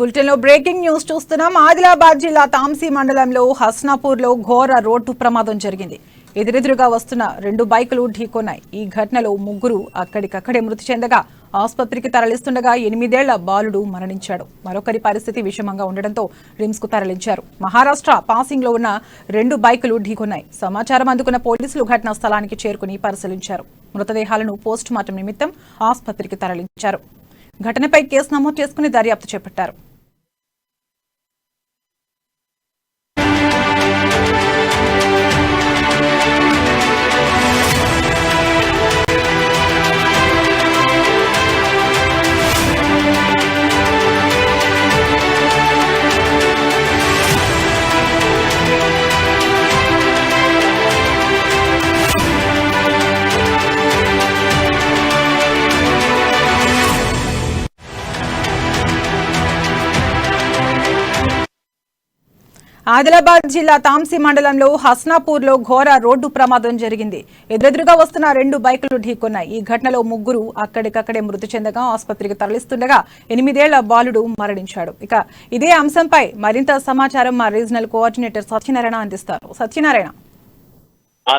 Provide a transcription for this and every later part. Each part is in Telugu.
బులెటిన్లో బ్రేకింగ్ న్యూస్ చూస్తున్నాం. ఆదిలాబాద్ జిల్లా తాంసీ మండలంలో హస్నాపూర్లో ఘోర రోడ్డు ప్రమాదం జరిగింది. ఎదురెదురుగా వస్తున్న 2 బైకులు ఢీకొన్నాయి. ఈ ఘటనలో 3 అక్కడికక్కడే మృతి చెందగా ఆసుపత్రికి తరలిస్తుండగా 8 ఏళ్ల బాలుడు మరణించాడు. మరొకరి పరిస్థితి విషమంగా ఉండడంతో రిమ్స్ కు తరలించారు. మహారాష్ట్ర పాసింగ్ లో ఉన్న 2 బైకులు ఢీకొన్నాయి. సమాచారం అందుకున్న పోలీసులు ఘటనా స్థలానికి చేరుకుని పరిశీలించారు. మృతదేహాలను పోస్ట్ మార్టం నిమిత్తం ఆసుపత్రికి తరలించారు. ఘటనపై కేసు నమోదు చేసుకుని దర్యాప్తు చేపట్టారు. ఆదిలాబాద్ జిల్లా తాంసీ మండలంలో హస్నాపూర్లో ఘోర రోడ్డు ప్రమాదం జరిగింది. ఎదురెదురుగా వస్తున్న 2 బైకులు ఢీకొన్నాయి. ఈ ఘటనలో 3 అక్కడికక్కడే మృతి చెందగా ఆసుపత్రికి తరలిస్తుండగా 8 ఏళ్ల బాలుడు మరణించాడు. ఇక ఇదే అంశంపై మరింత సమాచారం మా రీజనల్ కోఆర్డినేటర్ సత్యనారాయణ అందిస్తారు. సత్యనారాయణ.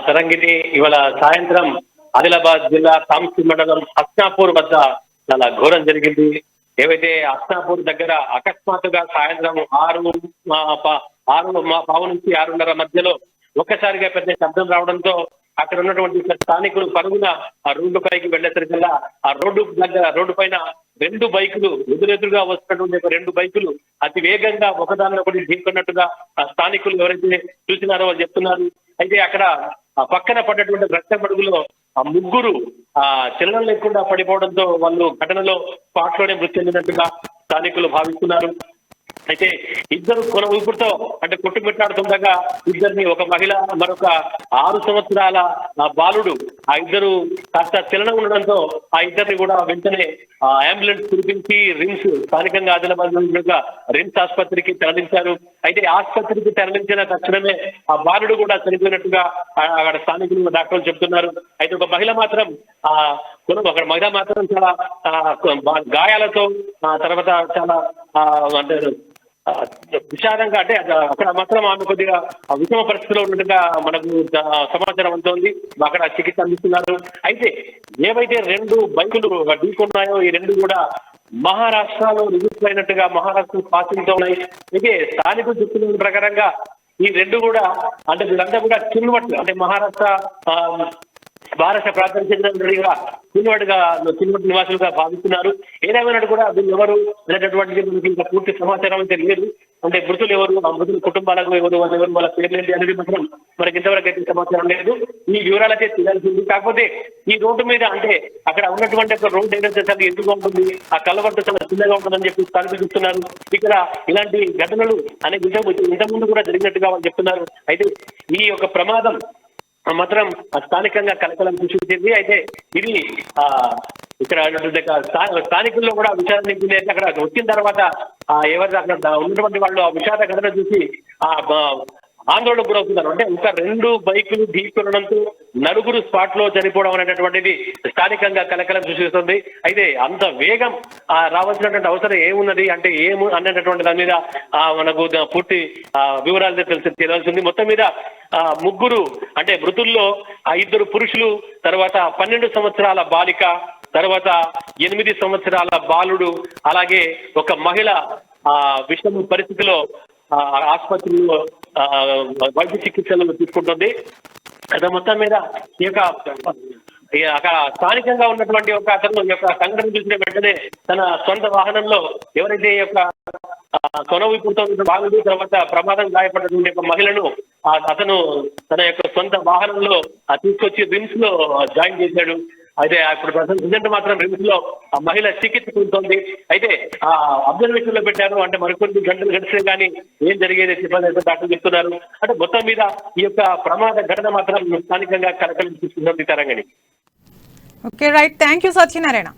తరంగిణి ఇవాళ సాయంత్రం ఆదిలాబాద్ జిల్లా తాంసీ మండలం హస్నాపూర్ వద్ద చాలా ఘోరం జరిగింది. ఏవైతే హస్నాపూర్ దగ్గర అకస్మాత్తుగా సాయంత్రం 6:15 నుంచి 6:30 మధ్యలో ఒక్కసారిగా పెద్ద శబ్దం రావడంతో అక్కడ ఉన్నటువంటి స్థానికులు పరుగున ఆ రోడ్డు పైకి వెళ్లేసరికల్లా ఆ రోడ్డు పైన 2 బైకులు ఎదురెదురుగా వస్తున్నటువంటి 2 బైకులు అతి వేగంగా ఒకదానినొకటి ఢీకొన్నట్టుగా ఆ స్థానికులు ఎవరైతే చూసినారో వాళ్ళు చెప్తున్నారు. అయితే అక్కడ పక్కన పడ్డటువంటి రక్త పడుగులో ఆ 3 చలనం లేకుండా పడిపోవడంతో వాళ్ళు ఘటనలో స్పాట్ లోనే మృతి చెందినట్టుగా స్థానికులు భావిస్తున్నారు. అయితే ఇద్దరు కొన ఊపిరితో అంటే కొట్టుమిట్టాడుతుండగా ఇద్దరిని ఒక మహిళ మరొక 6 సంవత్సరాల బాలుడు ఆ ఇద్దరు కాస్త చలనం ఉండడంతో ఆ ఇద్దరిని కూడా వెంటనే అంబులెన్స్ పిలిపించి రిమ్స్ స్థానికంగా ఆదిలాబాద్ రిమ్స్ ఆసుపత్రికి తరలించారు. అయితే ఆసుపత్రికి తరలించిన తక్షణమే ఆ బాలుడు కూడా చనిపోయినట్టుగా అక్కడ స్థానికులు డాక్టర్లు చెప్తున్నారు. అయితే ఒక మహిళ మాత్రం చాలా గాయాలతో తర్వాత చాలా అంటే విషాదంగా అంటే అక్కడ మాత్రం ఆమె కొద్దిగా విషమ పరిస్థితిలో ఉన్నట్టుగా మనకు సమాచారం అందుతోంది. అక్కడ చికిత్స అందిస్తున్నారు. అయితే ఏవైతే 2 బైకులు ఢీకొన్నాయో ఈ 2 కూడా మహారాష్ట్రలో రిజిస్టర్ అయినట్టుగా మహారాష్ట్ర పాసింగ్ తో ఉన్నాయి. అయితే స్థానికులు చెప్తున్న ప్రకారంగా ఈ 2 కూడా అంటే వీళ్ళంతా కూడా చిన్వట్ అంటే మహారాష్ట్ర మహారాష్ట్ర ప్రాంతానికి చెందినట్టుగా చిన్వట్ నివాసులుగా భావిస్తున్నారు. ఏదేమైనా కూడా వీళ్ళు ఎవరు అనేటటువంటిది మనకి ఇంకా పూర్తి సమాచారం అయితే లేదు. అంటే మృతులు ఎవరు, ఆ మృతుల కుటుంబాలకు ఎవరు, వాళ్ళ పేర్లేంటి అనేది మాత్రం మనకి ఇంతవరకు అయితే సమాచారం లేదు. ఈ వివరాలైతే తెలియాల్సింది. కాకపోతే ఈ రోడ్డు మీద అంటే అక్కడ ఉన్నటువంటి ఒక రోడ్డు ఏదైతే చాలా ఎదురుగా ఉంటుంది, ఆ కలవట్టు చాలా చిన్నగా ఉంటుందని చెప్పి స్థానికులు చెప్తున్నారు. ఇక్కడ ఇలాంటి ఘటనలు అనేది ఇంతకుముందు కూడా జరిగినట్టుగా వాళ్ళు చెప్తున్నారు. అయితే ఈ యొక్క ప్రమాదం మాత్రం స్థానికంగా కలకలం సృష్టించింది. అయితే ఇది ఇక్కడ స్థానికుల్లో కూడా విషాదం నింపింది. అయితే అక్కడ వచ్చిన తర్వాత ఎవరు అక్కడ ఉన్నటువంటి వాళ్ళు ఆ విషాద ఘటన చూసి ఆందోళనకు గురవుతున్నారు. అంటే ఇంకా 2 బైకులు ఢీకొనడంతో 4 స్పాట్ లో చనిపోవడం అనేటటువంటిది స్థానికంగా కలకలం సృష్టిస్తుంది. అయితే అంత వేగం రావాల్సినటువంటి అవసరం ఏమున్నది అంటే అనేటటువంటి దాని మీద మనకు పూర్తి వివరాలు తెలియాల్సింది. మొత్తం మీద 3 అంటే మృతుల్లో 2 పురుషులు, తర్వాత 12 సంవత్సరాల బాలిక, తర్వాత 8 సంవత్సరాల బాలుడు, అలాగే ఒక మహిళ విషమ పరిస్థితిలో ఆసుపత్రిలో వైద్య చికిత్సలు తీసుకుంటుంది. అది మొత్తం మీద ఈ యొక్క అక్కడ స్థానికంగా ఉన్నటువంటి ఒక అతను యొక్క సంఘటన చూసిన వెంటనే తన సొంత వాహనంలో ఎవరైతే ఈ యొక్క కొనవైపుతో బాలుడు తర్వాత ప్రమాదం గాయపడినటువంటి ఒక మహిళను అతను తన యొక్క సొంత వాహనంలో తీసుకొచ్చి రిమ్స్ లో జాయిన్ చేశాడు. అయితే ఇప్పుడు ప్రజెంట్ మాత్రం రిమ్స్ లో ఆ మహిళ చికిత్స పొందుతోంది. అయితే అబ్జర్వేషన్ లో పెట్టారు. అంటే మరికొన్ని గంటలు గడిస్తే కానీ ఏం జరిగేది చెప్పలేదు డాక్టర్ చెప్తున్నారు. అంటే మొత్తం మీద ఈ యొక్క ప్రమాద ఘటన మాత్రం స్థానికంగా కలకలం సృష్టిస్తుంది. Tarangini. Okay, right. Thank you Satyanarayana.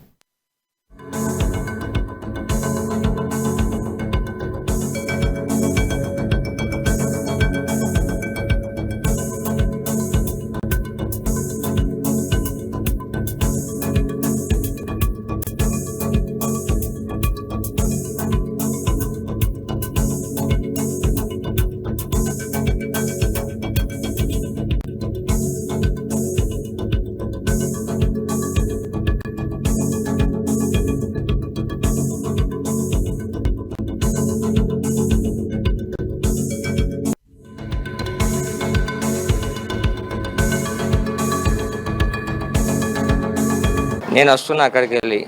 నేను వస్తున్నా అక్కడికి వెళ్ళి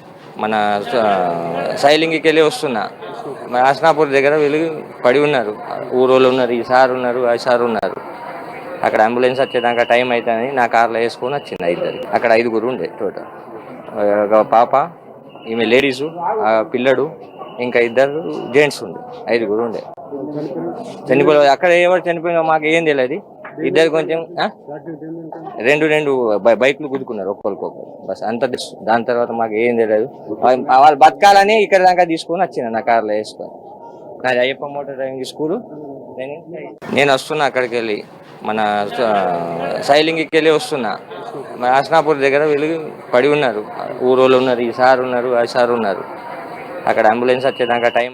మన సైలింగ్కి వెళ్ళి వస్తున్నా. మన హస్నాపూర్ దగ్గర వీళ్ళు పడి ఉన్నారు. ఊరోళ్ళు ఉన్నారు, ఈ సార్ ఉన్నారు, ఆ సార్ ఉన్నారు. అక్కడ అంబులెన్స్ వచ్చేదాకా టైం అవుతుందని నా కార్లో వేసుకొని వచ్చింది. అక్కడ 5గురు ఉండే టోటల్. ఒక పాప, ఈమె లేడీసు, ఆ పిల్లడు, ఇంకా 2 జెంట్స్ ఉండే. 5గురు ఉండే చనిపోయి. అక్కడ ఎవరు చనిపోయినా మాకు ఏం తెలియదు. ఇద్దరు కొంచెం రెండు బైక్లు గుద్దుకున్నారు ఒక్కొక్కరు. బస్ అంత తెలుసు. దాని తర్వాత మాకు ఏం తెలియదు. వాళ్ళు బతకాలని ఇక్కడ దాకా తీసుకొని వచ్చిన నా కార్లో వేసుకొని. నాది అయ్యప్ప మోటార్ డ్రైవింగ్ స్కూలు. నేను వస్తున్నా అక్కడికి వెళ్ళి మన సైలింగ్కి వెళ్ళి వస్తున్నా. మన హస్నాపూర్ దగ్గర వీళ్ళు పడి ఉన్నారు. ఊరోళ్ళు ఉన్నారు, ఈ సార్ ఉన్నారు, ఆ సార్ ఉన్నారు. అక్కడ అంబులెన్స్ వచ్చేదాకా టైం